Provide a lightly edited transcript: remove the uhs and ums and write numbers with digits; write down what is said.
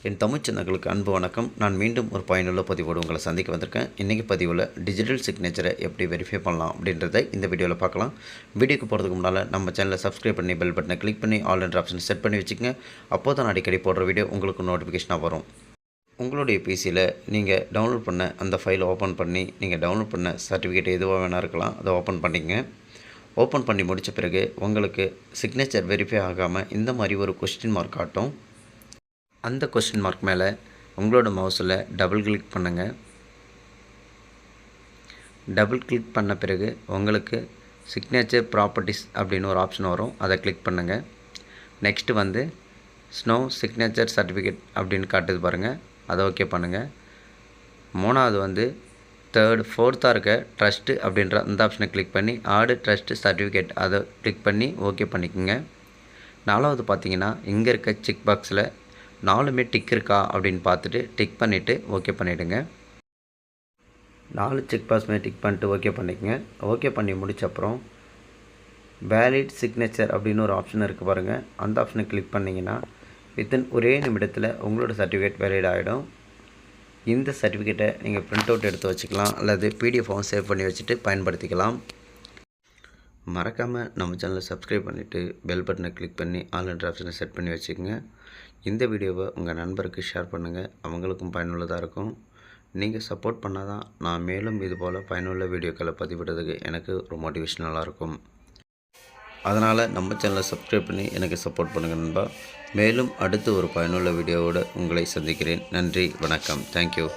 என் தமிழ் சொந்தங்களுக்கு அன்பு வணக்கம். நான் மீண்டும் ஒரு பயனுள்ள பதிவோடு உங்களை சந்திக்க வந்திருக்கேன். இன்றைக்கி பதிவில் டிஜிட்டல் சிக்னேச்சரை எப்படி வெரிஃபை பண்ணலாம் அப்படின்றத இந்த வீடியோவில் பார்க்கலாம். வீடியோக்கு போகிறதுக்கு முன்னால் நம்ம சேனலை சப்ஸ்கிரைப் பண்ணி பெல் பட்டனை கிளிக் பண்ணி ஆல் என்ற ஆப்ஷன் செட் பண்ணி வச்சுக்கோங்க. அப்போ தான் அடிக்கடி போடுற வீடியோ உங்களுக்கு நோட்டிஃபிகேஷனாக வரும். உங்களுடைய பிசியில் நீங்கள் டவுன்லோட் பண்ண அந்த ஃபைலை ஓப்பன் பண்ணி நீங்கள் டவுன்லோட் பண்ண சர்டிஃபிகேட் எதுவாக வேணா இருக்கலாம், அதை ஓப்பன் பண்ணிக்கங்க. ஓப்பன் பண்ணி முடித்த பிறகு உங்களுக்கு சிக்னேச்சர் வெரிஃபை ஆகாமல் இந்த மாதிரி ஒரு கொஸ்டின் மார்க் காட்டும். அந்த கொஸ்டின் மார்க் மேலே உங்களோட மவுஸில் டபுள் கிளிக் பண்ணுங்கள். டபுள் கிளிக் பண்ண பிறகு உங்களுக்கு சிக்னேச்சர் ப்ராப்பர்ட்டிஸ் அப்படின்னு ஒரு ஆப்ஷன் வரும், அதை கிளிக் பண்ணுங்கள். நெக்ஸ்ட்டு வந்து ஸ்னோ சிக்னேச்சர் சர்டிஃபிகேட் அப்படின்னு காட்டுது பாருங்கள், அதை ஓகே பண்ணுங்கள். மூணாவது வந்து ஃபோர்த்தாக இருக்க ட்ரஸ்ட்டு அப்படின்ற அந்த ஆப்ஷனை கிளிக் பண்ணி ஆடு ட்ரஸ்ட் சர்டிஃபிகேட் அதை கிளிக் பண்ணி ஓகே பண்ணிக்கோங்க. நாலாவது பார்த்தீங்கன்னா இங்கே இருக்க செக் பாக்ஸில் 4மே டிக் இருக்கா அப்படின்னு பார்த்துட்டு டிக் பண்ணிவிட்டு ஓகே பண்ணிவிடுங்க. 4 செக் பாக்ஸுமே டிக் பண்ணிட்டு ஓகே பண்ணிக்கங்க. ஓகே பண்ணி முடிச்ச அப்புறம் வேலிட் சிக்னேச்சர் அப்படின்னு ஒரு ஆப்ஷன் இருக்குது பாருங்கள், அந்த ஆப்ஷனை கிளிக் பண்ணிங்கன்னா வித்தின் ஒரே நிமிடத்தில் உங்களோட சர்டிஃபிகேட் வேலிட் ஆகிடும். இந்த சர்டிஃபிகேட்டை நீங்கள் பிரிண்ட் அவுட் எடுத்து வச்சுக்கலாம் அல்லது பிடிஎஃபாகவும் சேவ் பண்ணி வச்சுட்டு பயன்படுத்திக்கலாம். மறக்காமல் நம்ம சேனலை சப்ஸ்கிரைப் பண்ணிவிட்டு பெல் பட்டனை கிளிக் பண்ணி ஆல் என்ற ஆப்ஷனை செட் பண்ணி வச்சுக்கோங்க. இந்த வீடியோவை உங்கள் நண்பருக்கு ஷேர் பண்ணுங்கள், அவங்களுக்கும் பயனுள்ளதாக இருக்கும். நீங்கள் சப்போர்ட் பண்ணால் தான் நான் மேலும் இதுபோல் பயனுள்ள வீடியோக்களை பதிவிடுறதுக்கு எனக்கு ஒரு மோட்டிவேஷனலாக இருக்கும். அதனால் நம்ம சேனலை சப்ஸ்கிரைப் பண்ணி எனக்கு சப்போர்ட் பண்ணுங்கள் நண்பா. மேலும் அடுத்து ஒரு பயனுள்ள வீடியோவோடு உங்களை சந்திக்கிறேன். நன்றி, வணக்கம், தேங்க்யூ.